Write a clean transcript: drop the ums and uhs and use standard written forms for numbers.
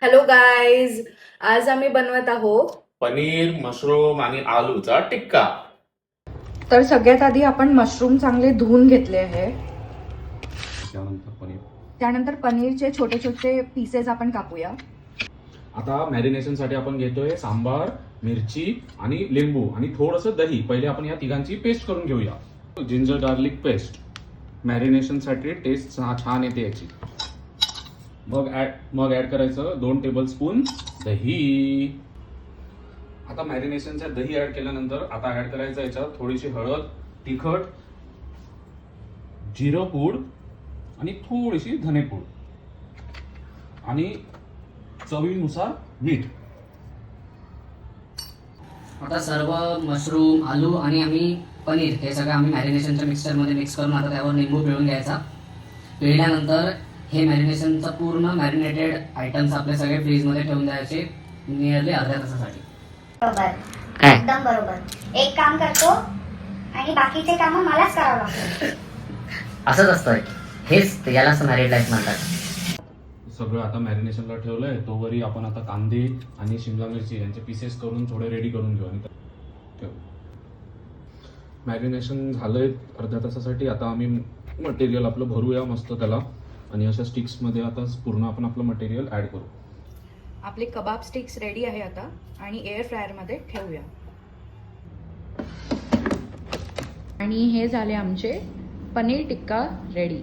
Hello guys, आज आम्ही बनवत आहोत पनीर, मशरूम आणि आलूचा टिक्का. तर सगळ्यात आधी आपण मशरूम चांगले धुवून घेतले आहे. त्यानंतर पनीरचे छोटे छोटे पीसेस आपण कापूया. आता मॅरिनेशनसाठी आपण घेतोय सांबार, मिरची आणि लिंबू आणि थोडंसं दही. पहिले आपण या तिघांची पेस्ट करून घेऊया. जिंजर गार्लिक पेस्ट मॅरिनेशनसाठी टेस्ट छान येते याची. मग ऍड करायचं 2 टेबलस्पून दही. आता मॅरिनेशनच्या दही ऍड केल्यानंतर आता ऍड करायचं याच्यात थोडीशी हळद, तिखट, जिरं पूड आणि थोडीशी धनेपूड आणि चवीनुसार मीठ. आता सर्व मशरूम, आलू आणि आम्ही पनीर हे सगळं आम्ही मॅरिनेशनच्या मिक्सचरमध्ये मिक्स करून आता त्यावर लिंबू पिळून घ्यायचा. पिळल्यानंतर हे मॅरिनेशनचं पूर्ण मॅरिनेटेड आयटम्स आपले सगळे फ्रीजमध्ये ठेवून द्यायचे नियरली अर्ध्या तासासाठी. बरोबर, एकदम बरोबर. एक काम करतो आणि बाकीचे काम मलाच करावं लागतं. असंच असतं, हेच यालाच मॅरिड लाईफ म्हणतात. सगळं आता मॅरिनेशनला ठेवलंय. तोवरी आपण आता कांदे आणि शिमला मिरची यांचे पीसेस करून थोडे रेडी करून घेऊ आणि ठेवू. मॅरिनेशन झालंय अर्ध्या तासासाठी. आता आम्ही मटेरियल आपलं भरूया मस्त त्याला आणि अशा स्टिक्समध्ये आता पूर्ण आपण आपलं मटेरियल ऍड करू. आपले कबाब स्टिक्स रेडी आहे आता आणि एअर फ्रायरमध्ये ठेवूया. आणि हे झाले आमचे पनीर टिक्का रेडी.